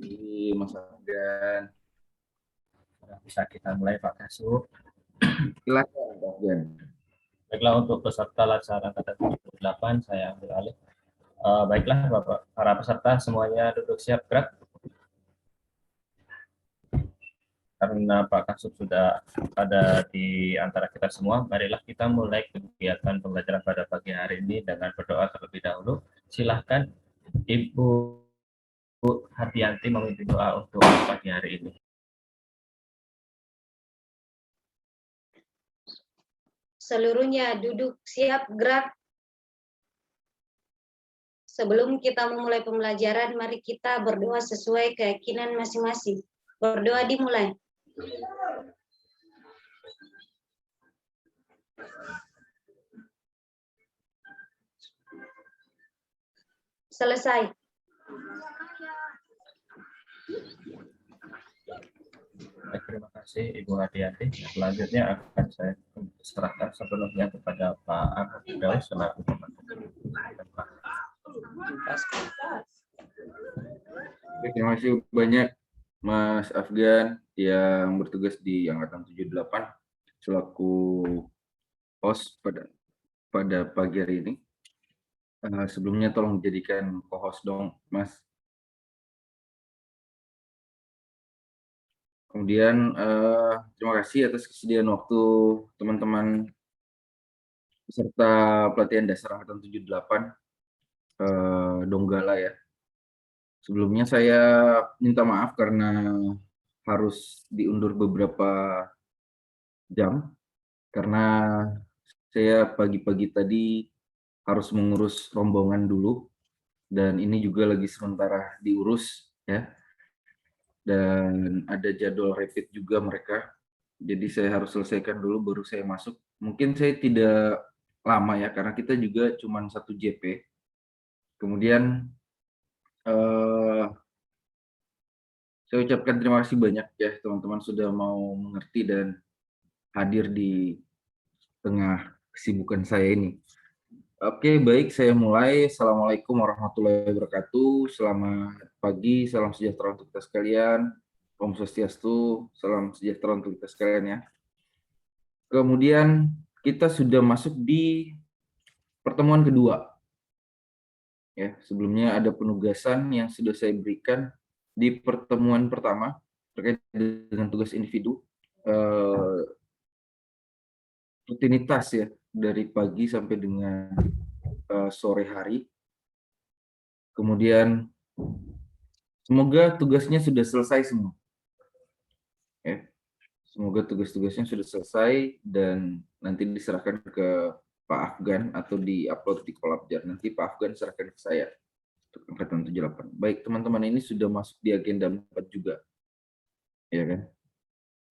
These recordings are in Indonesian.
kasih Mas Afgan. Bisa kita mulai Pak Kasub. Silakan Pak Afgan. Baiklah, untuk peserta laksana kata 78 saya ambil alih. Baiklah Bapak, para peserta semuanya duduk siap gerak. Karena Pak Kasub sudah ada di antara kita semua, marilah kita mulai kegiatan pembelajaran pada pagi hari ini dengan berdoa terlebih dahulu. Silahkan Ibu Hardianti memimpin doa untuk pagi hari ini. Seluruhnya duduk siap gerak. Sebelum kita memulai pembelajaran, mari kita berdoa sesuai keyakinan masing-masing. Berdoa dimulai. Selesai. Baik, terima kasih Ibu Hardianti. Selanjutnya akan saya serahkan sepenuhnya kepada Pak Ahmad Firdaus selaku Terima kasih banyak Mas Afgan yang bertugas di Angkatan 78 selaku host pada pagi hari ini. Sebelumnya tolong dijadikan co-host dong, Mas. Kemudian terima kasih atas kesediaan waktu teman-teman peserta pelatihan dasar Angkatan 78 Donggala ya. Sebelumnya saya minta maaf karena harus diundur beberapa jam karena saya pagi-pagi tadi harus mengurus rombongan dulu dan ini juga lagi sementara diurus ya. Dan ada jadwal rapid juga mereka. Jadi saya harus selesaikan dulu baru saya masuk. Mungkin saya tidak lama ya karena kita juga cuma 1 JP. Kemudian saya ucapkan terima kasih banyak ya teman-teman sudah mau mengerti dan hadir di tengah kesibukan saya ini. Oke, baik, saya mulai. Assalamualaikum warahmatullahi wabarakatuh. Selamat pagi, salam sejahtera untuk kita sekalian. Om Swastiastu, salam sejahtera untuk kita sekalian ya. Kemudian kita sudah masuk di pertemuan kedua. Ya, sebelumnya ada penugasan yang sudah saya berikan di pertemuan pertama terkait dengan tugas individu. Rutinitas ya dari pagi sampai dengan sore hari. Kemudian semoga tugasnya sudah selesai semua. Ya. Semoga tugas-tugasnya sudah selesai dan nanti diserahkan ke Pak Afgan atau di-upload di Kolabjar. Nanti Pak Afgan serahkan ke saya untuk Angkatan 78. Baik, teman-teman ini sudah masuk di agenda 4 juga. Ya kan?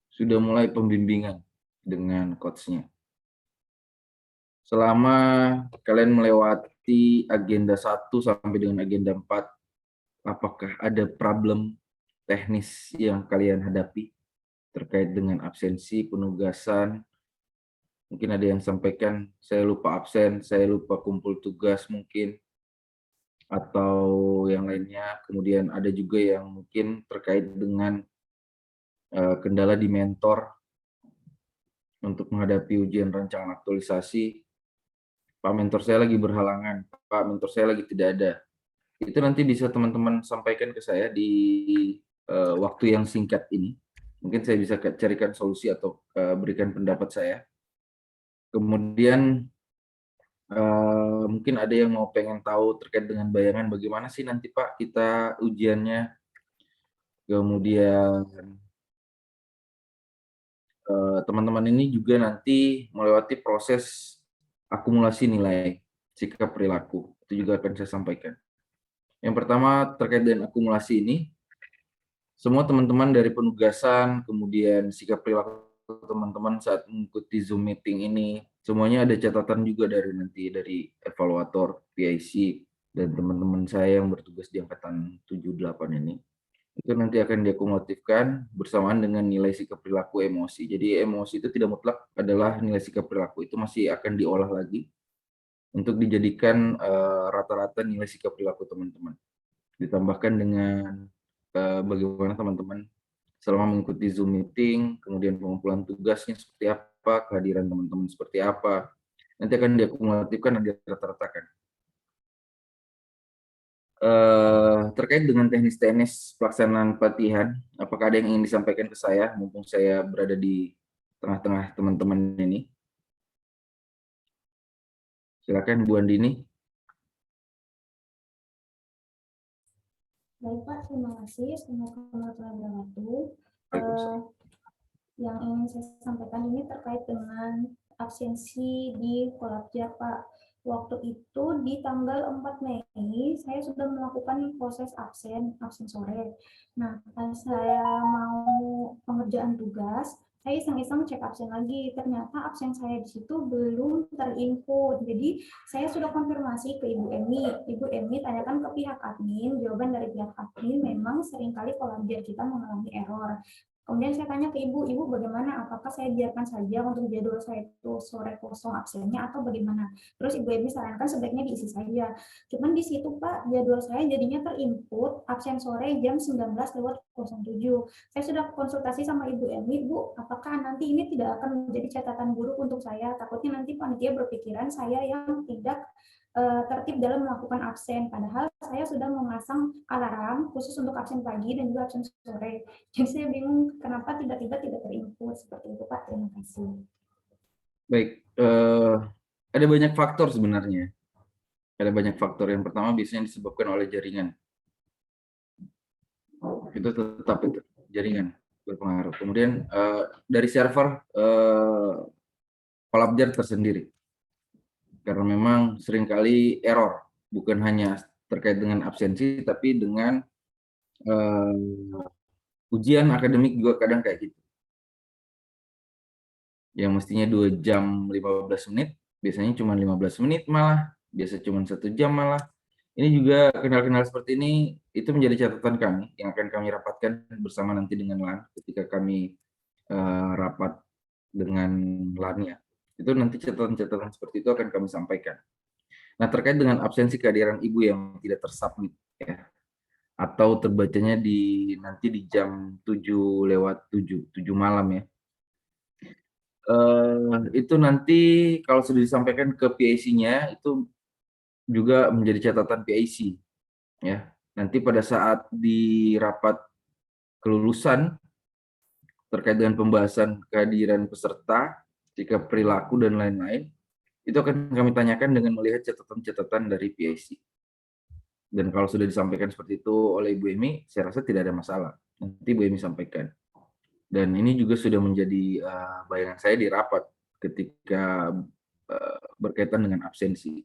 Sudah mulai pembimbingan dengan coach-nya. Selama kalian melewati agenda 1 sampai dengan agenda 4, apakah ada problem teknis yang kalian hadapi terkait dengan absensi, penugasan? Mungkin ada yang sampaikan, saya lupa absen, saya lupa kumpul tugas mungkin, atau yang lainnya. Kemudian ada juga yang mungkin terkait dengan kendala di mentor untuk menghadapi ujian rancangan aktualisasi. Pak mentor saya lagi berhalangan, Pak mentor saya lagi tidak ada. Itu nanti bisa teman-teman sampaikan ke saya di waktu yang singkat ini. Mungkin saya bisa carikan solusi atau berikan pendapat saya. Kemudian mungkin ada yang mau pengen tahu terkait dengan bayangan bagaimana sih nanti Pak kita ujiannya. Kemudian teman-teman ini juga nanti melewati proses akumulasi nilai sikap perilaku. Itu juga akan saya sampaikan. Yang pertama terkait dengan akumulasi ini, semua teman-teman dari penugasan, kemudian sikap perilaku teman-teman saat mengikuti Zoom meeting ini, semuanya ada catatan juga dari evaluator, PIC, dan teman-teman saya yang bertugas di Angkatan 78 ini. Itu nanti akan diakumulatifkan bersamaan dengan nilai sikap perilaku emosi. Jadi emosi itu tidak mutlak adalah nilai sikap perilaku, itu masih akan diolah lagi untuk dijadikan rata-rata nilai sikap perilaku teman-teman. Ditambahkan dengan bagaimana teman-teman selama mengikuti Zoom meeting, kemudian pengumpulan tugasnya seperti apa, kehadiran teman-teman seperti apa, nanti akan diakumulatifkan dan dirata-ratakan. Terkait dengan teknis-teknis pelaksanaan pelatihan, apakah ada yang ingin disampaikan ke saya, mumpung saya berada di tengah-tengah teman-teman ini? Silakan Bu Andini. Baik Pak, terima kasih. Assalamualaikum warahmatullahi wabarakatuh. Waalaikumsalam. Yang ingin saya sampaikan ini terkait dengan absensi di Kolabja Pak. Waktu itu di tanggal 4 Mei saya sudah melakukan proses absen sore. Nah, pas saya mau pengerjaan tugas, saya iseng-iseng cek absen lagi. Ternyata absen saya di situ belum terinput. Jadi saya sudah konfirmasi ke Ibu Emi. Ibu Emi tanyakan ke pihak admin. Jawaban dari pihak admin memang seringkali Kolabja kita mengalami error. Kemudian saya tanya ke ibu, bagaimana? Apakah saya biarkan saja untuk jadwal saya itu sore kosong absennya atau bagaimana? Terus Ibu Emi sarankan sebaiknya diisi saja. Cuman di situ Pak, jadwal saya jadinya terinput absen sore jam 19:07. Saya sudah konsultasi sama Ibu Emi, Bu, apakah nanti ini tidak akan menjadi catatan buruk untuk saya? Takutnya nanti panitia berpikiran saya yang tidak tertib dalam melakukan absen. Padahal saya sudah memasang alarm khusus untuk absen pagi dan juga absen sore. Jadi saya bingung kenapa tiba-tiba tidak terinput seperti itu Pak. Terima kasih. Baik, ada banyak faktor sebenarnya. Ada banyak faktor. Yang pertama biasanya disebabkan oleh jaringan. Itu tetap itu, jaringan berpengaruh. Kemudian dari server Kolabja tersendiri. Karena memang seringkali error, bukan hanya terkait dengan absensi, tapi dengan ujian akademik juga kadang kayak gitu. Yang mestinya 2 jam 15 menit, biasanya cuma 15 menit malah, biasa cuma 1 jam malah. Ini juga kendala-kendala seperti ini, itu menjadi catatan kami, yang akan kami rapatkan bersama nanti dengan LAN, ketika kami rapat dengan LAN-nya. Itu nanti catatan-catatan seperti itu akan kami sampaikan. Nah, terkait dengan absensi kehadiran ibu yang tidak tersubmit, ya, atau terbacanya nanti di jam 7:07 malam ya. Itu nanti kalau sudah disampaikan ke PIC-nya itu juga menjadi catatan PIC, ya. Nanti pada saat di rapat kelulusan terkait dengan pembahasan kehadiran peserta, jika perilaku dan lain-lain, itu akan kami tanyakan dengan melihat catatan-catatan dari PIC. Dan kalau sudah disampaikan seperti itu oleh Ibu Emi, saya rasa tidak ada masalah. Nanti Ibu Emi sampaikan. Dan ini juga sudah menjadi bayangan saya di rapat ketika berkaitan dengan absensi.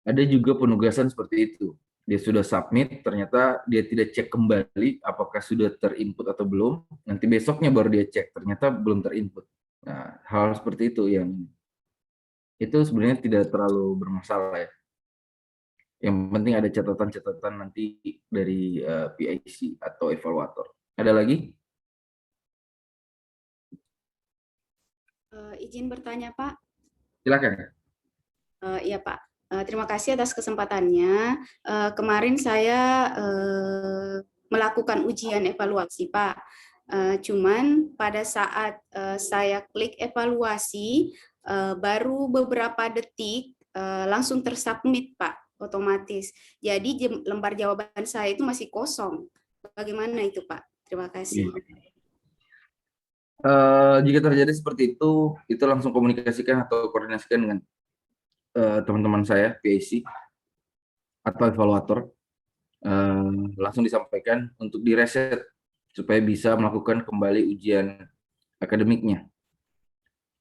Ada juga penugasan seperti itu. Dia sudah submit, ternyata dia tidak cek kembali apakah sudah terinput atau belum. Nanti besoknya baru dia cek, ternyata belum terinput. Nah, hal seperti itu yang itu sebenarnya tidak terlalu bermasalah ya. Yang penting ada catatan-catatan nanti dari PIC atau evaluator. Ada lagi? Izin bertanya, Pak. Silakan. Iya, Pak. Terima kasih atas kesempatannya. Kemarin saya melakukan ujian evaluasi, Pak. Cuman pada saat saya klik evaluasi, baru beberapa detik langsung tersubmit, Pak, otomatis. Jadi lembar jawaban saya itu masih kosong. Bagaimana itu, Pak? Terima kasih. Jika terjadi seperti itu langsung komunikasikan atau koordinasikan dengan teman-teman saya, PIC atau evaluator, langsung disampaikan untuk direset supaya bisa melakukan kembali ujian akademiknya.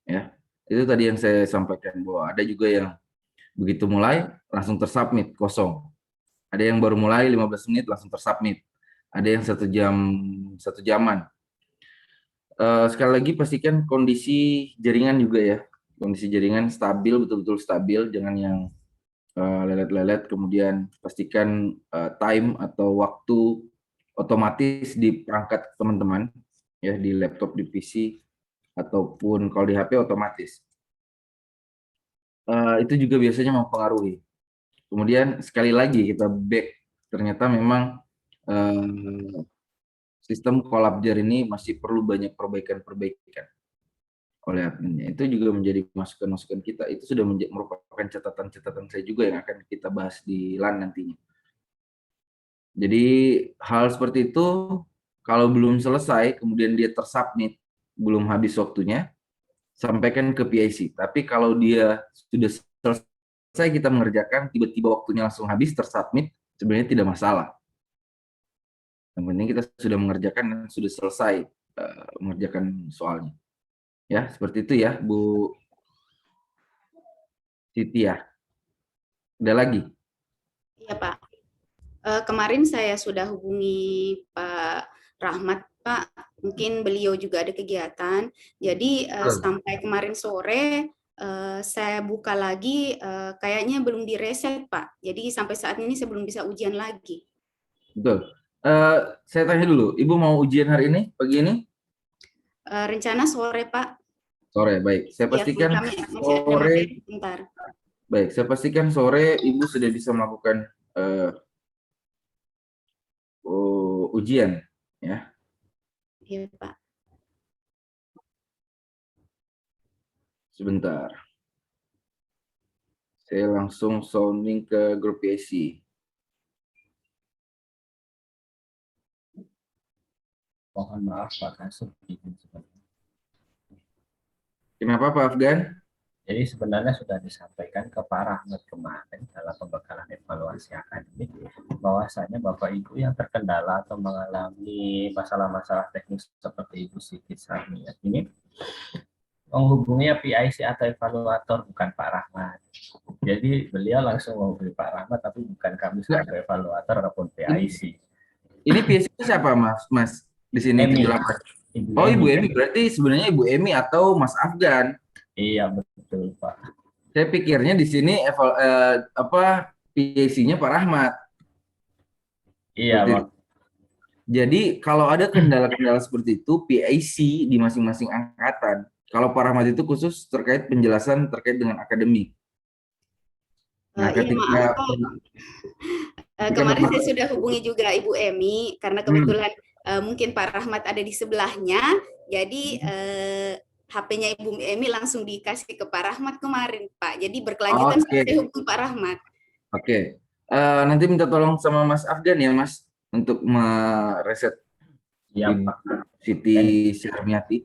Ya, itu tadi yang saya sampaikan, bahwa ada juga yang begitu mulai langsung tersubmit kosong. Ada yang baru mulai 15 menit langsung tersubmit. Ada yang 1 jaman. Sekali lagi pastikan kondisi jaringan juga ya. Kondisi jaringan stabil, betul-betul stabil, jangan yang lelet-lelet. Kemudian pastikan time atau waktu otomatis di perangkat teman-teman, ya, di laptop, di PC, ataupun kalau di HP otomatis. Itu juga biasanya mempengaruhi. Kemudian sekali lagi kita back, ternyata memang eh, sistem Collabjar ini masih perlu banyak perbaikan-perbaikan oleh adminnya. Itu juga menjadi masukan-masukan kita. Itu sudah merupakan catatan-catatan saya juga yang akan kita bahas di LAN nantinya. Jadi hal seperti itu kalau belum selesai, kemudian dia tersubmit, belum habis waktunya, sampaikan ke PIC. Tapi kalau dia sudah selesai kita mengerjakan, tiba-tiba waktunya langsung habis, tersubmit, sebenarnya tidak masalah. Yang penting kita sudah mengerjakan dan sudah selesai mengerjakan soalnya. Ya, seperti itu ya, Bu Siti ya. Ada lagi? Iya, Pak. Kemarin saya sudah hubungi Pak Rahmat, Pak. Mungkin beliau juga ada kegiatan. Jadi sampai kemarin sore saya buka lagi, kayaknya belum direset, Pak. Jadi sampai saat ini saya belum bisa ujian lagi. Betul. Saya tanya dulu, Ibu mau ujian hari ini, pagi ini? Rencana sore, Pak. Sore, baik. Saya Ya, pastikan kami masih ada sore. materi sebentar. Baik, saya pastikan sore Ibu sudah bisa melakukan ujian, ya. Iya, Pak. Sebentar. Saya langsung sounding ke grup PIC. Mohon maaf Pak Kasub. Kenapa Pak Afgan? Jadi sebenarnya sudah disampaikan ke Pak Rahmat kemarin dalam pembekalan evaluasi akademik bahwasanya Bapak Ibu yang terkendala atau mengalami masalah-masalah teknis seperti Ibu Siti Sarmiat ini menghubungi PIC atau evaluator, bukan Pak Rahmat. Jadi beliau langsung menghubungi Pak Rahmat, tapi bukan kami sebagai evaluator ataupun PIC. Ini PIC itu siapa Mas? Di sini Emi. 78. Oh, Ibu Emi. Berarti sebenarnya Ibu Emi atau Mas Afgan. Iya, betul Pak. Saya pikirnya di sini PIC-nya Pak Rahmat. Iya, Pak. Jadi kalau ada kendala-kendala seperti itu, PIC di masing-masing angkatan. Kalau Pak Rahmat itu khusus terkait penjelasan terkait dengan akademik. Nah, Iya, maaf, Pak. Kemarin saya sudah hubungi juga Ibu Emi, karena kebetulan mungkin Pak Rahmat ada di sebelahnya, jadi HP-nya Ibu Emi langsung dikasih ke Pak Rahmat kemarin, Pak. Jadi berkelanjutan saya hubungi Pak Rahmat. Oke. Nanti minta tolong sama Mas Afgan ya, Mas, untuk mereset Ibu Siti Sarmiati.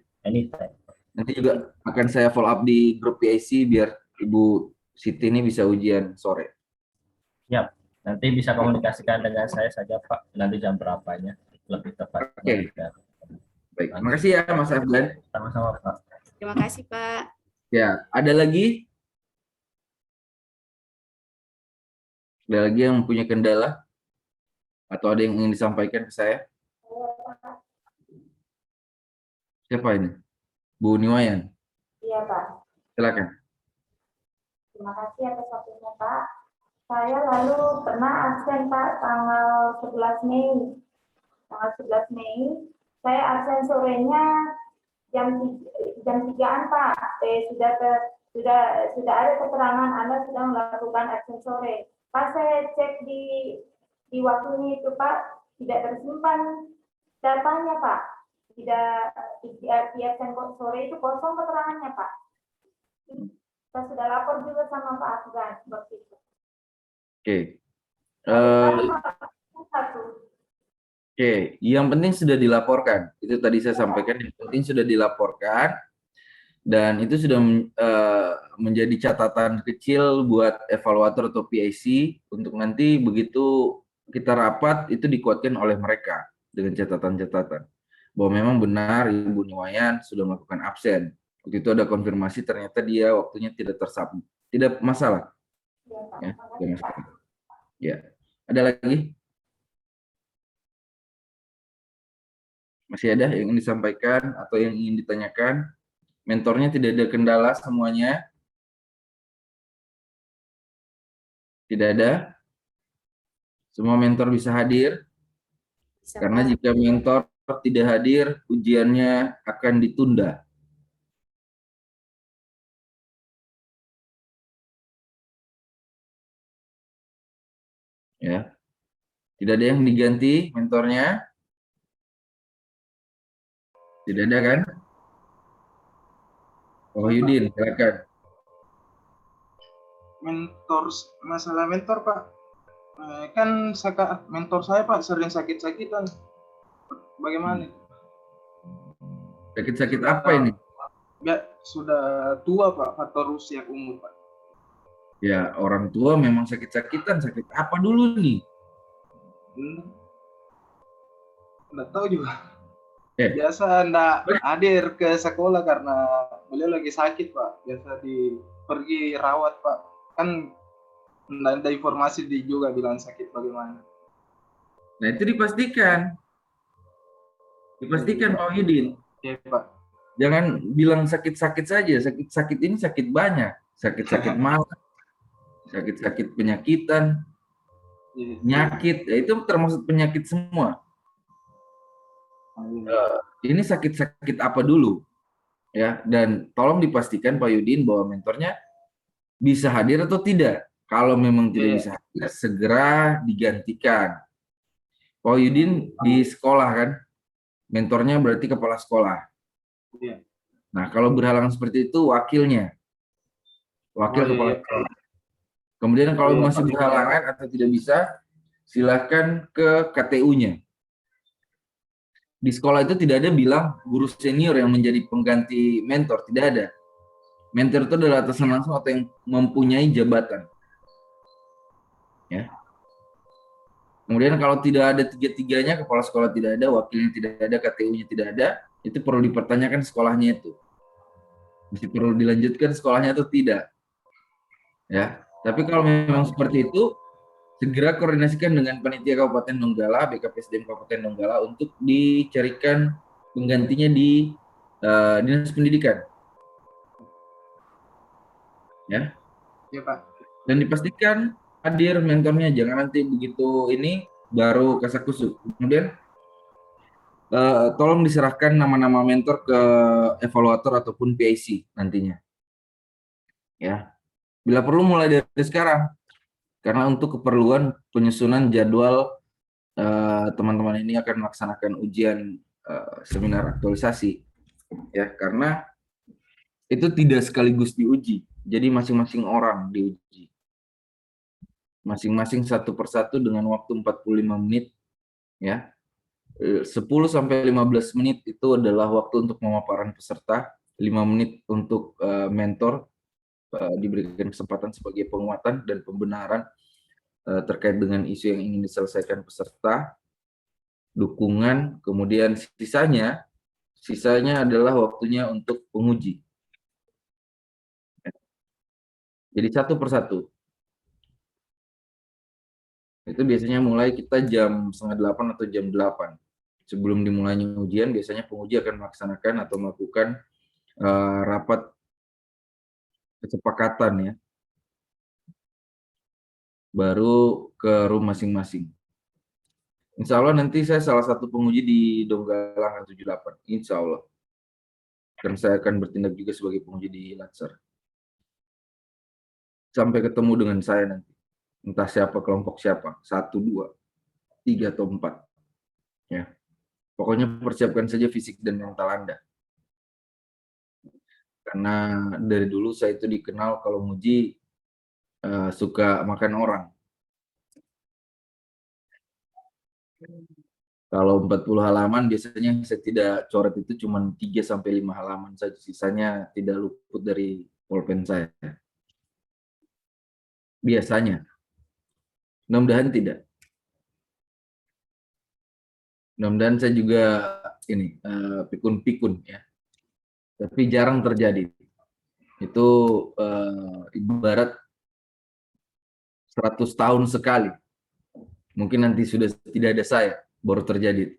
Nanti juga akan saya follow up di grup PIC biar Ibu Siti ini bisa ujian sore. Ya, nanti bisa komunikasikan dengan saya saja Pak. Nanti jam berapanya lebih tepat. Oke. Baik, terima kasih ya Mas Afgan. Sama-sama Pak. Terima kasih Pak. Ya, ada lagi? Ada lagi yang punya kendala? Atau ada yang ingin disampaikan ke saya? Siapa ini? Bu Niwayan? Iya, Pak. Silakan. Terima kasih atas waktunya, Pak. Saya lalu pernah absen, Pak, tanggal 11 Mei. Tanggal 11 Mei, saya absen sorenya jam 3-an, Pak. Sudah ada keterangan Anda sudah melakukan absen sore. Pas saya cek di waktunya itu, Pak, tidak tersimpan datanya, Pak. Tidak di absen sore itu kosong keterangannya, Pak. Saya sudah lapor juga sama Pak Afgan waktu itu. Oke. Oke, yang penting sudah dilaporkan. Itu tadi saya sampaikan, yang penting sudah dilaporkan. Dan itu sudah menjadi catatan kecil buat evaluator atau PIC untuk nanti begitu kita rapat itu dikuatkan oleh mereka dengan catatan-catatan bahwa memang benar Ibu Niwayan sudah melakukan absen. Waktu itu ada konfirmasi ternyata dia waktunya tidak tersubmit. Tidak masalah. Ya, tidak masalah. Ya. Ada lagi? Masih ada yang ingin disampaikan atau yang ingin ditanyakan? Mentornya tidak ada kendala semuanya? Tidak ada? Semua mentor bisa hadir? Karena jika mentor tidak hadir, ujiannya akan ditunda. Ya. Tidak ada yang diganti mentornya? Tidak ada kan? Oh Yudin, silakan. Masalah mentor Pak. Kan mentor saya Pak sering sakit-sakitan. Bagaimana? Sakit-sakit Sudah- apa ini? Ya, sudah tua Pak, faktor usia umur Pak. Ya, orang tua memang sakit-sakitan. Sakit apa dulu nih? Nggak tahu juga. Eh. Biasa nggak hadir ke sekolah karena beliau lagi sakit Pak. Biasa pergi rawat Pak. Kan nggak ada informasi juga bilang sakit bagaimana. Nah, itu dipastikan. Dipastikan Pak Yudin. Ya Pak. Jangan bilang sakit-sakit saja. Sakit-sakit ini sakit banyak. Sakit-sakit malam, sakit-sakit penyakitan, penyakit. Ya, itu termasuk penyakit semua. Ini sakit-sakit apa dulu? Ya, dan tolong dipastikan Pak Yudin bahwa mentornya bisa hadir atau tidak. Kalau memang tidak bisa hadir, segera digantikan. Pak Yudin di sekolah kan, mentornya berarti kepala sekolah. Iya. Nah, kalau berhalangan seperti itu, wakilnya. Wakil kepala sekolah. Kemudian kalau masih berhalangan atau tidak bisa, silakan ke KTU-nya. Di sekolah itu tidak ada bilang guru senior yang menjadi pengganti mentor, tidak ada. Mentor itu adalah atasan langsung atau yang mempunyai jabatan. Ya. Kemudian kalau tidak ada tiga-tiganya, kepala sekolah tidak ada, wakilnya tidak ada, KTU-nya tidak ada, itu perlu dipertanyakan sekolahnya itu. Masih perlu dilanjutkan sekolahnya atau tidak. Ya. Tapi kalau memang seperti itu, segera koordinasikan dengan panitia Kabupaten Donggala, BKPSDM Kabupaten Donggala untuk dicarikan penggantinya di Dinas Pendidikan. Ya. Iya Pak. Dan dipastikan hadir mentornya, jangan nanti begitu ini baru kasakusuk. Kemudian tolong diserahkan nama-nama mentor ke evaluator ataupun PIC nantinya. Ya. Bila perlu mulai dari sekarang. Karena untuk keperluan penyusunan jadwal teman-teman ini akan melaksanakan ujian seminar aktualisasi, ya, karena itu tidak sekaligus diuji, jadi masing-masing orang diuji, masing-masing satu persatu dengan waktu 45 menit, ya, 10 sampai 15 menit itu adalah waktu untuk pemaparan peserta, 5 menit untuk mentor diberikan kesempatan sebagai penguatan dan pembenaran terkait dengan isu yang ingin diselesaikan peserta, dukungan, kemudian sisanya adalah waktunya untuk penguji. Jadi satu persatu. Itu biasanya mulai kita jam 7:30 atau jam 8. Sebelum dimulainya ujian, biasanya penguji akan melaksanakan atau melakukan rapat kesepakatan, ya. Baru ke room masing-masing. Insya Allah nanti saya salah satu penguji di Donggala 78. Insya Allah. Dan saya akan bertindak juga sebagai penguji di Latsar. Sampai ketemu dengan saya nanti. Entah siapa, kelompok siapa. 1, 2, 3, atau 4. Ya. Pokoknya persiapkan saja fisik dan mental Anda. Karena dari dulu saya itu dikenal kalau nguji suka makan orang. Kalau 40 halaman biasanya saya tidak coret itu cuma 3 sampai 5 halaman saja, sisanya tidak luput dari pulpen saya. Biasanya. Mudah-mudahan tidak. Mudah-mudahan saya juga ini pikun-pikun, ya. Tapi jarang terjadi. Itu ibarat 100 tahun sekali. Mungkin nanti sudah tidak ada saya, baru terjadi.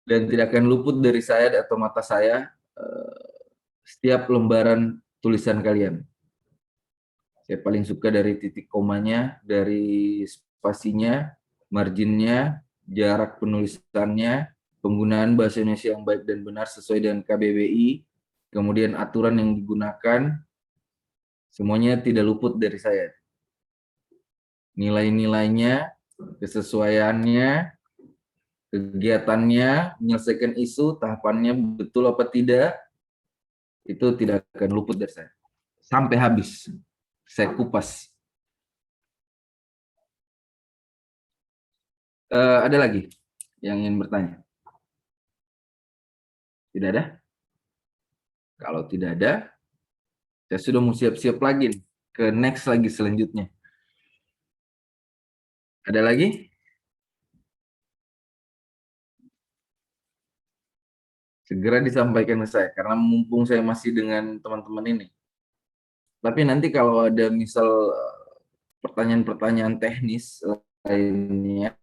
Dan tidak akan luput dari saya atau mata saya setiap lembaran tulisan kalian. Saya paling suka dari titik komanya, dari spasinya, marginnya, jarak penulisannya, penggunaan bahasa Indonesia yang baik dan benar sesuai dengan KBBI, kemudian aturan yang digunakan, semuanya tidak luput dari saya. nilai-nilainya, kesesuaiannya, kegiatannya, menyelesaikan isu, tahapannya betul apa tidak, itu tidak akan luput dari saya. Sampai habis, saya kupas. Ada lagi yang ingin bertanya? Tidak ada? Kalau tidak ada, saya sudah mau siap-siap lagi nih, ke next lagi selanjutnya. Ada lagi? Segera disampaikan ke saya, karena mumpung saya masih dengan teman-teman ini. Tapi nanti kalau ada misal pertanyaan-pertanyaan teknis lainnya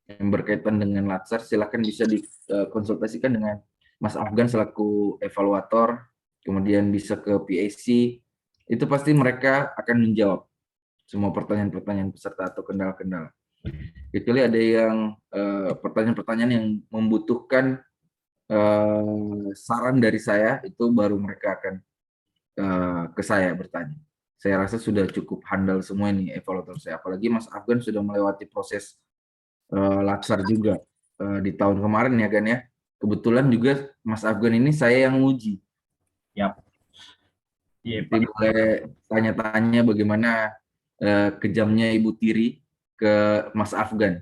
yang berkaitan dengan Latsar, silakan bisa dikonsultasikan dengan Mas Afgan selaku evaluator, kemudian bisa ke PAC, itu pasti mereka akan menjawab semua pertanyaan-pertanyaan peserta atau kendala-kendala. Kecuali ada yang pertanyaan-pertanyaan yang membutuhkan saran dari saya, itu baru mereka akan ke saya bertanya. Saya rasa sudah cukup handal semua ini evaluator saya. Apalagi Mas Afgan sudah melewati proses Latsar juga di tahun kemarin ya kan ya. Kebetulan juga Mas Afgan ini saya yang nguji. Yap. Iya, Jadi boleh tanya-tanya bagaimana kejamnya Ibu Tiri ke Mas Afgan.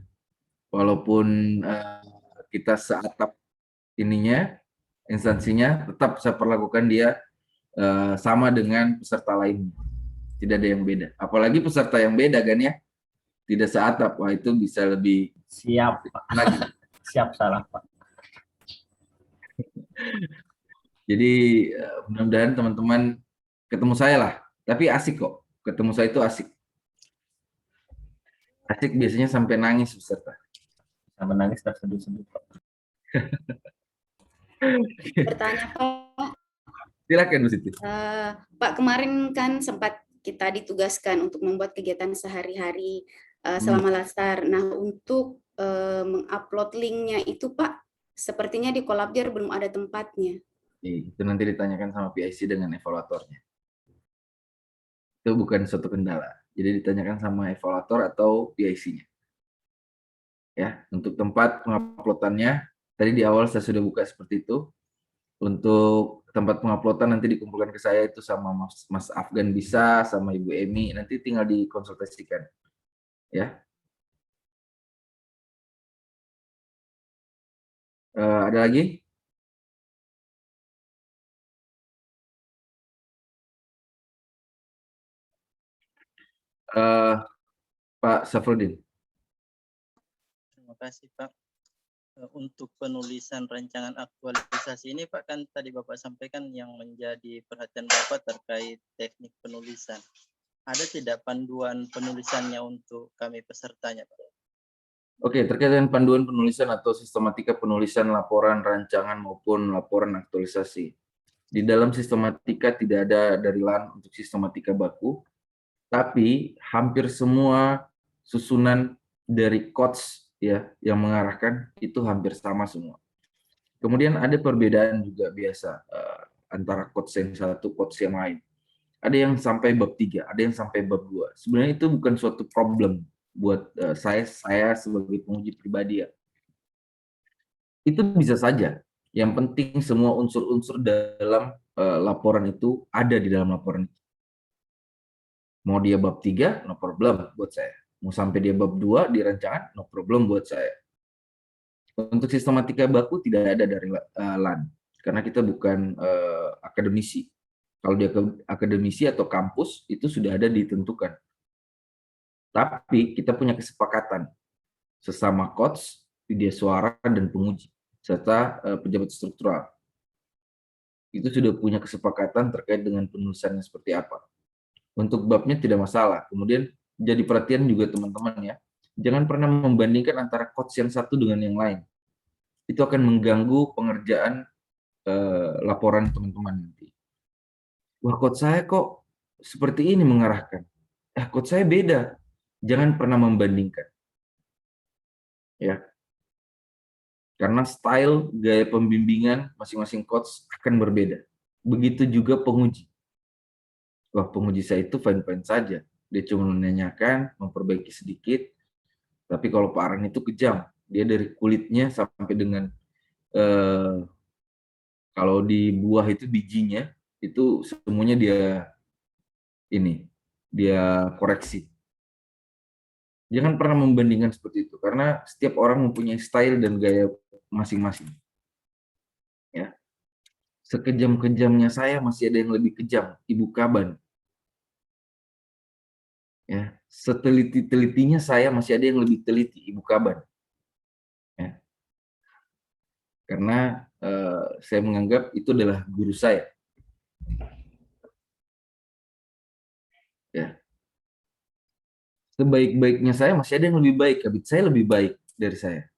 Walaupun kita seatap ininya, instansinya, tetap saya perlakukan dia sama dengan peserta lainnya. Tidak ada yang beda. Apalagi peserta yang beda kan ya, tidak seatap. Wah, itu bisa lebih siap Pak. lagi. Siap salah Pak. Jadi mudah-mudahan teman-teman ketemu saya lah. Tapi asik kok. Ketemu saya itu asik. Asik biasanya sampai nangis peserta. Sama nangis terseduh-seduh Pak. Bertanya Pak. Silakan Bu Siti. Pak, kemarin kan sempat kita ditugaskan untuk membuat kegiatan sehari-hari selama Latsar. Nah, untuk mengupload linknya itu Pak, sepertinya di Kolabjar belum ada tempatnya. Itu nanti ditanyakan sama PIC dengan evaluatornya. Itu bukan suatu kendala. Jadi ditanyakan sama evaluator atau PIC-nya. Ya, untuk tempat penguploadannya, tadi di awal saya sudah buka seperti itu. Untuk tempat penguploadan nanti dikumpulkan ke saya itu sama Mas Afgan bisa, sama Ibu Emi, nanti tinggal dikonsultasikan. Ya. Ada lagi? Pak Safrudin. Terima kasih Pak. Untuk penulisan rancangan aktualisasi ini Pak, kan tadi Bapak sampaikan yang menjadi perhatian Bapak terkait teknik penulisan. Ada tidak panduan penulisannya untuk kami pesertanya Pak? Oke, terkait dengan panduan penulisan atau sistematika penulisan laporan rancangan maupun laporan aktualisasi. Di dalam sistematika tidak ada dari LAN untuk sistematika baku, tapi hampir semua susunan dari codes ya yang mengarahkan itu hampir sama semua. Kemudian ada perbedaan juga biasa antara codes yang satu, codes yang lain. Ada yang sampai bab 3, ada yang sampai bab 2. Sebenarnya itu bukan suatu problem buat saya sebagai penguji pribadi ya. Itu bisa saja. Yang penting semua unsur-unsur dalam laporan itu ada di dalam laporan itu. Mau dia bab 3, no problem buat saya. Mau sampai dia bab 2 di rancangan, no problem buat saya. Untuk sistematika baku tidak ada dari LAN, karena kita bukan akademisi. Kalau dia akademisi atau kampus, itu sudah ada ditentukan. Tapi kita punya kesepakatan sesama coach, video suara, dan penguji, serta pejabat struktural. Itu sudah punya kesepakatan terkait dengan penulisannya seperti apa. Untuk babnya tidak masalah. Kemudian jadi perhatian juga teman-teman ya, jangan pernah membandingkan antara coach yang satu dengan yang lain. Itu akan mengganggu pengerjaan laporan teman-teman nanti. Wah, coach saya kok seperti ini mengarahkan. Coach saya beda. Jangan pernah membandingkan. Ya. Karena style, gaya pembimbingan masing-masing coach akan berbeda. Begitu juga penguji. Wah, penguji saya itu fine-fine saja. Dia cuma menanyakan, memperbaiki sedikit. Tapi kalau Pak Aran itu kejam. Dia dari kulitnya sampai dengan kalau di buah itu bijinya, itu semuanya dia koreksi. Jangan pernah membandingkan seperti itu, karena setiap orang mempunyai style dan gaya masing-masing. Ya. Sekejam-kejamnya saya masih ada yang lebih kejam, Ibu Kaban. Ya. Seteliti-telitinya saya masih ada yang lebih teliti, Ibu Kaban. Ya. Karena saya menganggap itu adalah guru saya. Ya. Sebaik-baiknya saya masih ada yang lebih baik, Kabit saya lebih baik dari saya.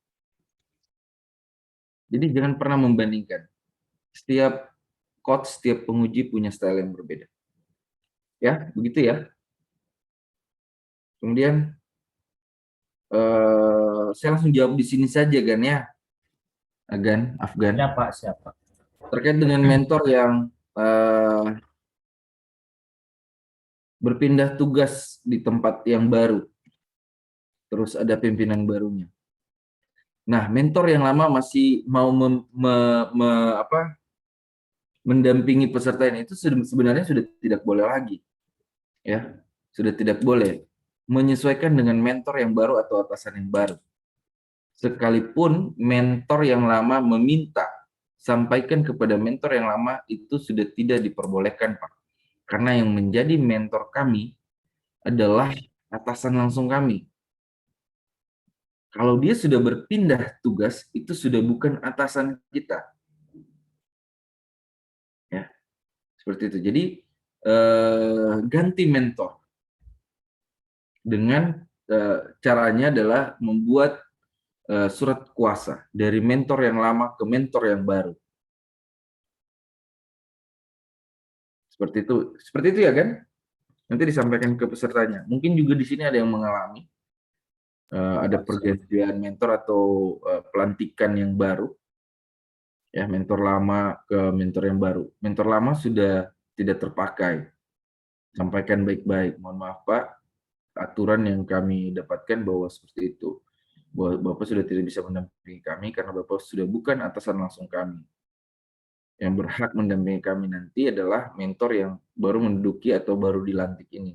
Jadi jangan pernah membandingkan. Setiap coach, setiap penguji punya style yang berbeda. Ya, begitu ya. Kemudian saya langsung jawab di sini saja, Gan ya. Afgan. Siapa? Terkait dengan mentor yang berpindah tugas di tempat yang baru. Terus ada pimpinan barunya. Nah, mentor yang lama masih mau mendampingi peserta ini itu sebenarnya sudah tidak boleh lagi. Ya, sudah tidak boleh menyesuaikan dengan mentor yang baru atau atasan yang baru. Sekalipun mentor yang lama meminta, sampaikan kepada mentor yang lama itu sudah tidak diperbolehkan, Pak. Karena yang menjadi mentor kami adalah atasan langsung kami. Kalau dia sudah berpindah tugas, itu sudah bukan atasan kita. Ya, seperti itu. Jadi ganti mentor. Dengan caranya adalah membuat surat kuasa dari mentor yang lama ke mentor yang baru. Seperti itu ya kan? Nanti disampaikan ke pesertanya. Mungkin juga di sini ada yang mengalami ada pergantian mentor atau pelantikan yang baru. Ya, mentor lama ke mentor yang baru. Mentor lama sudah tidak terpakai. Sampaikan baik-baik. Mohon maaf Pak, aturan yang kami dapatkan bahwa seperti itu. Bapak sudah tidak bisa mendampingi kami karena Bapak sudah bukan atasan langsung kami. Yang berhak mendampingi kami nanti adalah mentor yang baru menduduki atau baru dilantik ini.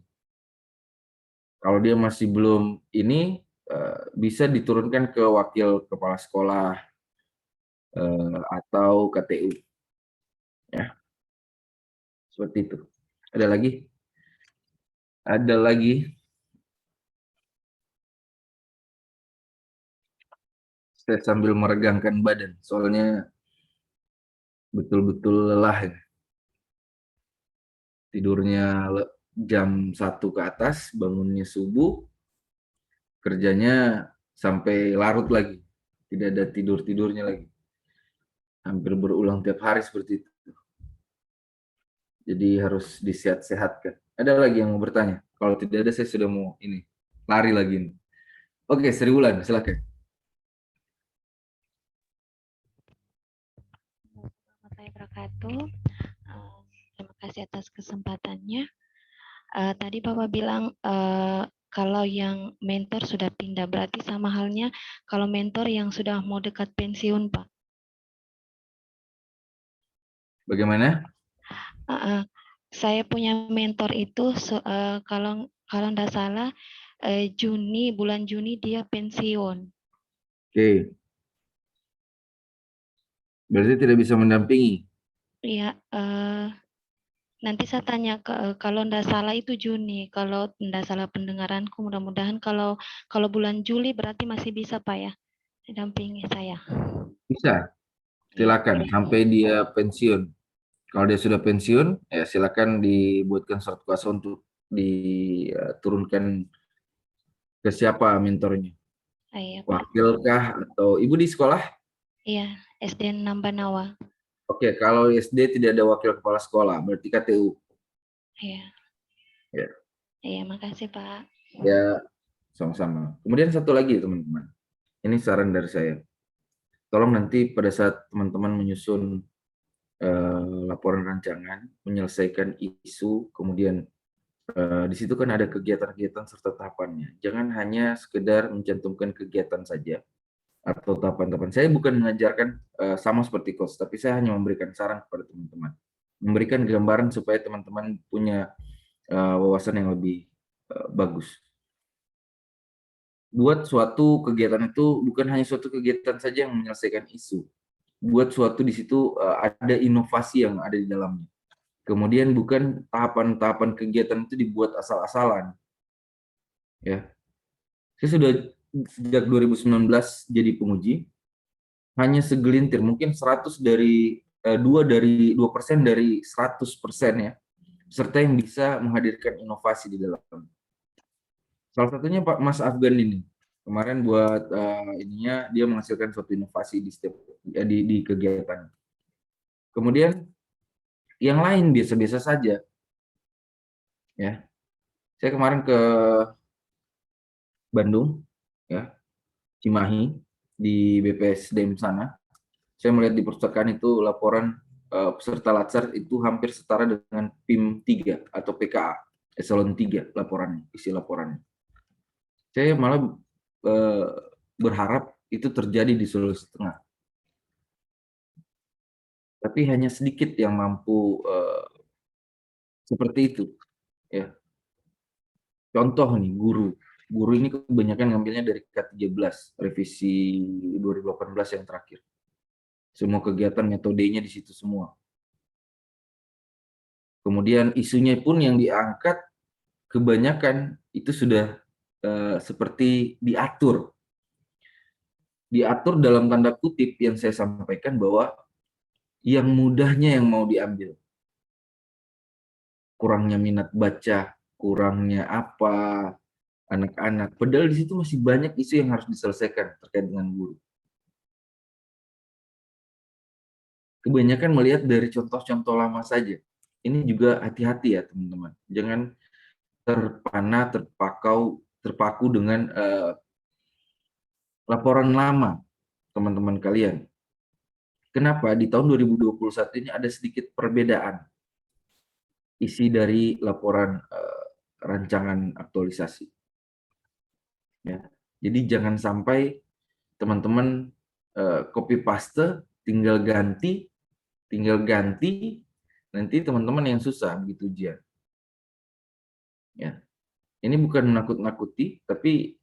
Kalau dia masih belum ini, bisa diturunkan ke wakil kepala sekolah atau KTU. Ya, seperti itu. Ada lagi? Ada lagi? Saya sambil meregangkan badan, soalnya betul-betul lelah ya. Tidurnya jam 1 ke atas, bangunnya subuh, kerjanya sampai larut lagi. Tidak ada tidur-tidurnya lagi. Hampir berulang tiap hari seperti itu. Jadi harus disehat-sehatkan. Ada lagi yang mau bertanya? Kalau tidak ada, saya sudah mau lari lagi. Oke, Sri Wulan, silakan. Warahmatullahi wabarakatuh. Terima kasih atas kesempatannya. Tadi Bapak bilang kalau yang mentor sudah pindah, berarti sama halnya kalau mentor yang sudah mau dekat pensiun, Pak. Bagaimana? Saya punya mentor itu kalau tidak salah bulan Juni dia pensiun. Oke. Berarti tidak bisa mendampingi. Iya, nanti saya tanya kalau tidak salah itu Juni, kalau tidak salah pendengaranku mudah-mudahan kalau bulan Juli berarti masih bisa Pak ya dampingi saya. Bisa. Silakan sampai dia pensiun. Kalau dia sudah pensiun, ya silakan dibuatkan surat kuasa untuk diturunkan ke siapa mentornya. Iya, Pak. Wakilkah atau Ibu di sekolah? Iya, SD Nambanawa. Oke, kalau SD tidak ada wakil kepala sekolah, berarti KTU. Iya. Ya. Iya, makasih Pak. Ya, sama-sama. Kemudian satu lagi teman-teman. Ini saran dari saya. Tolong nanti pada saat teman-teman menyusun laporan rancangan, menyelesaikan isu, kemudian Di situ kan ada kegiatan-kegiatan serta tahapannya. Jangan hanya sekedar mencantumkan kegiatan saja atau tahapan-tahapan. Saya bukan mengajarkan sama seperti coach, tapi saya hanya memberikan saran kepada teman-teman, memberikan gambaran supaya teman-teman punya wawasan yang lebih bagus. Buat suatu kegiatan itu bukan hanya suatu kegiatan saja yang menyelesaikan isu. Buat suatu di situ ada inovasi yang ada di dalamnya. Kemudian bukan tahapan-tahapan kegiatan itu dibuat asal-asalan. Ya, saya sudah sejak 2019 jadi penguji, hanya segelintir, mungkin 100 dari 2% dari 100% ya, peserta yang bisa menghadirkan inovasi di dalam. Salah satunya Pak Mas Afgan ini. Kemarin buat ininya dia menghasilkan suatu inovasi di setiap di kegiatan. Kemudian yang lain biasa-biasa saja. Ya. Saya kemarin ke Bandung ya, Cimahi di BPSDM sana. Saya melihat di perpustakaan itu laporan peserta Latsar itu hampir setara dengan PIM 3 atau PKA eselon 3 laporannya, isi laporannya. Saya malah berharap itu terjadi di Sulawesi Tengah. Tapi hanya sedikit yang mampu seperti itu. Ya. Contoh nih, guru ini kebanyakan ngambilnya dari K13, revisi 2018 yang terakhir. Semua kegiatan metodenya di situ semua. Kemudian isunya pun yang diangkat kebanyakan itu sudah seperti diatur. Diatur dalam tanda kutip yang saya sampaikan bahwa yang mudahnya yang mau diambil. Kurangnya minat baca, kurangnya apa, anak-anak. Padahal di situ masih banyak isu yang harus diselesaikan terkait dengan guru. Kebanyakan melihat dari contoh-contoh lama saja. Ini juga hati-hati ya teman-teman. Jangan terpana, terpaku dengan laporan lama teman-teman kalian. Kenapa? Di tahun 2021 ini ada sedikit perbedaan isi dari laporan rancangan aktualisasi. Ya. Jadi jangan sampai teman-teman copy paste, tinggal ganti, nanti teman-teman yang susah begitu ujian. Ya. Ini bukan menakut-nakuti, tapi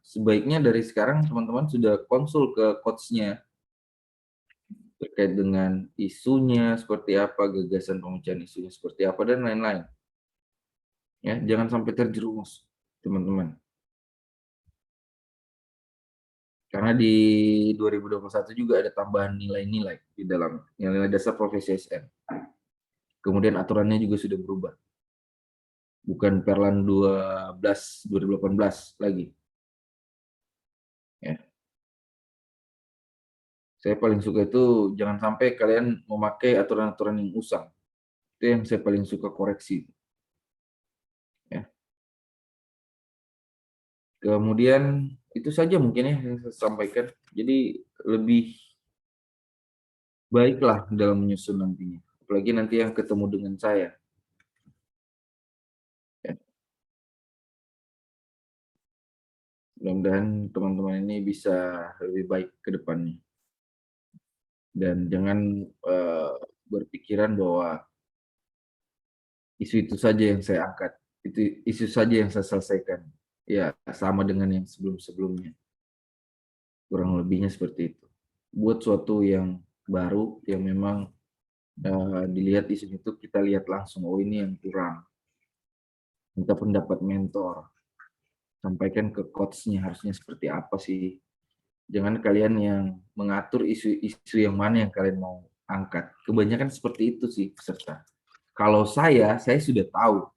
sebaiknya dari sekarang teman-teman sudah konsul ke coach-nya terkait dengan isunya seperti apa, gagasan pemecahan isunya seperti apa, dan lain-lain. Ya, jangan sampai terjerumus, teman-teman. Karena di 2021 juga ada tambahan nilai-nilai di dalam nilai dasar profesi ASN. Kemudian aturannya juga sudah berubah. Bukan Perlan 2018 lagi. Ya. Saya paling suka itu jangan sampai kalian memakai aturan-aturan yang usang. Itu yang saya paling suka koreksi. Ya. Kemudian itu saja mungkin ya yang saya sampaikan. Jadi lebih baiklah dalam menyusun nantinya. Apalagi nanti yang ketemu dengan saya. Ya. Mudah-mudahan teman-teman ini bisa lebih baik ke depannya. Dan jangan berpikiran bahwa isu itu saja yang saya angkat, itu isu saja yang saya selesaikan. Ya, sama dengan yang sebelum-sebelumnya. Kurang lebihnya seperti itu. Buat suatu yang baru, yang memang dilihat isu itu, kita lihat langsung, oh ini yang kurang. Minta pendapat mentor. Sampaikan ke coach-nya harusnya seperti apa sih. Jangan kalian yang mengatur isu-isu yang mana yang kalian mau angkat. Kebanyakan seperti itu sih peserta. Kalau saya sudah tahu.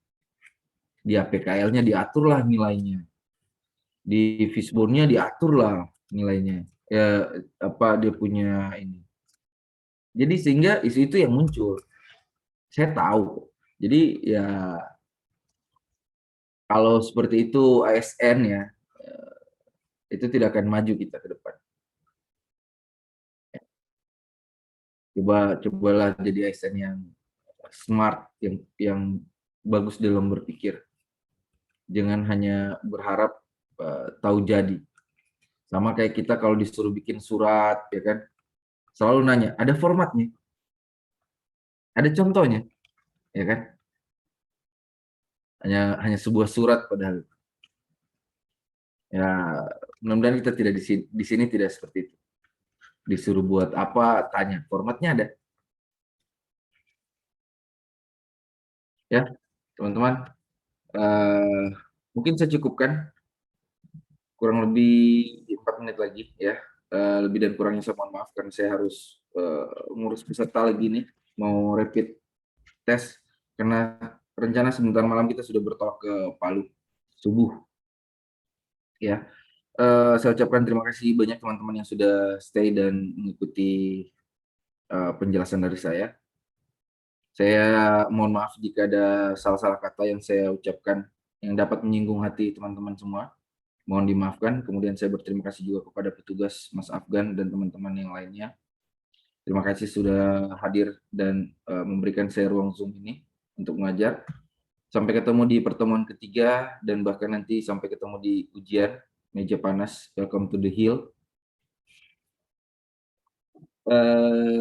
Di APKL-nya diaturlah nilainya. Di Fishbone-nya diaturlah nilainya. Ya apa dia punya ini. Jadi sehingga isu itu yang muncul. Saya tahu. Jadi ya kalau seperti itu ASN ya itu tidak akan maju kita ke depan. Cobalah jadi ASN yang smart, yang bagus dalam berpikir. Jangan hanya berharap tahu jadi. Sama kayak kita kalau disuruh bikin surat, ya kan, selalu nanya, ada formatnya, ada contohnya, ya kan? Hanya sebuah surat padahal. Ya, mudah-mudahan kita tidak di sini tidak seperti itu. Disuruh buat apa, tanya, formatnya ada. Ya, teman-teman, mungkin saya cukupkan, kurang lebih 4 menit lagi ya. Lebih dan kurangnya saya mohon maaf karena saya harus ngurus peserta lagi nih, mau rapid test karena rencana sebentar malam kita sudah bertolak ke Palu subuh. Ya, saya ucapkan terima kasih banyak teman-teman yang sudah stay dan mengikuti penjelasan dari saya. Saya mohon maaf jika ada salah-salah kata yang saya ucapkan yang dapat menyinggung hati teman-teman semua. Mohon dimaafkan. Kemudian saya berterima kasih juga kepada petugas Mas Afgan dan teman-teman yang lainnya. Terima kasih sudah hadir dan memberikan saya ruang Zoom ini untuk mengajar. Sampai ketemu di pertemuan ketiga dan bahkan nanti sampai ketemu di ujian meja panas. Welcome to the hill.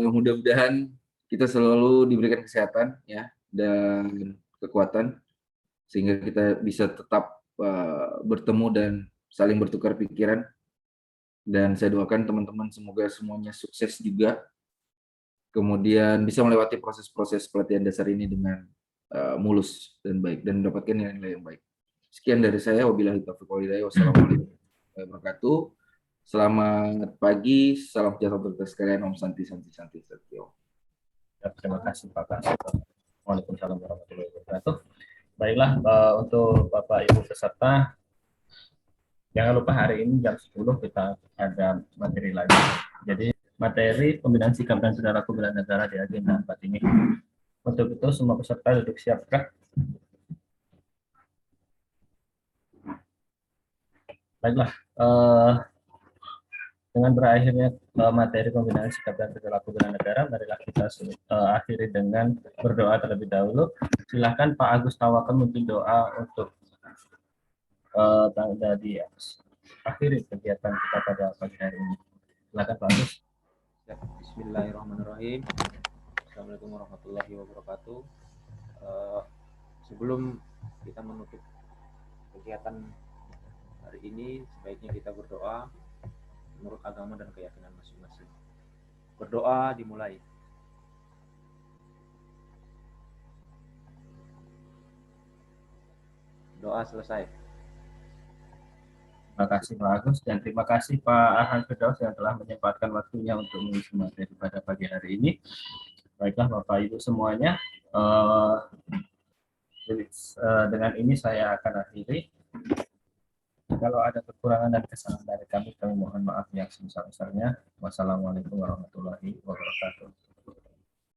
Mudah-mudahan kita selalu diberikan kesehatan ya dan kekuatan sehingga kita bisa tetap bertemu dan saling bertukar pikiran. Dan saya doakan teman-teman semoga semuanya sukses juga, kemudian bisa melewati proses-proses pelatihan dasar ini dengan mulus dan baik dan mendapatkan nilai-nilai yang baik. Sekian dari saya, wabillahi taufiq wal hidayah. Wassalamualaikum warahmatullahi wabarakatuh. Selamat pagi, salam sejahtera untuk kita sekalian. Om Santi Santi Santi Santi. Terima kasih Pak Kasih. Waalaikumsalam warahmatullahi wabarakatuh. Baiklah, untuk Bapak Ibu peserta, jangan lupa hari ini jam 10 kita ada materi lagi. Jadi materi pembinaan sikap dan perilaku bela negara di agenda 4 ini. Untuk itu semua peserta duduk siapkah? Baiklah, dengan berakhirnya materi pembinaan sikap dan perilaku bela negara, marilah kita akhiri dengan berdoa terlebih dahulu. Silakan Pak Agus Tawakal mungkin doa untuk di akhiri kegiatan kita pada pagi hari ini. Silakan Pak Agus. Bismillahirrahmanirrahim. Assalamualaikum warahmatullahi wabarakatuh. Sebelum kita menutup kegiatan hari ini, sebaiknya kita berdoa menurut agama dan keyakinan masing-masing. Berdoa dimulai. Doa selesai. Terima kasih Pak Agus dan terima kasih Pak Arhan Firdaus yang telah menyempatkan waktunya untuk mengisi materi pada pagi hari ini. Baiklah Bapak Ibu semuanya, dengan ini saya akan akhiri. Kalau ada kekurangan dan kesalahan dari kami mohon maaf yang sebesar-besarnya. Wassalamualaikum warahmatullahi wabarakatuh.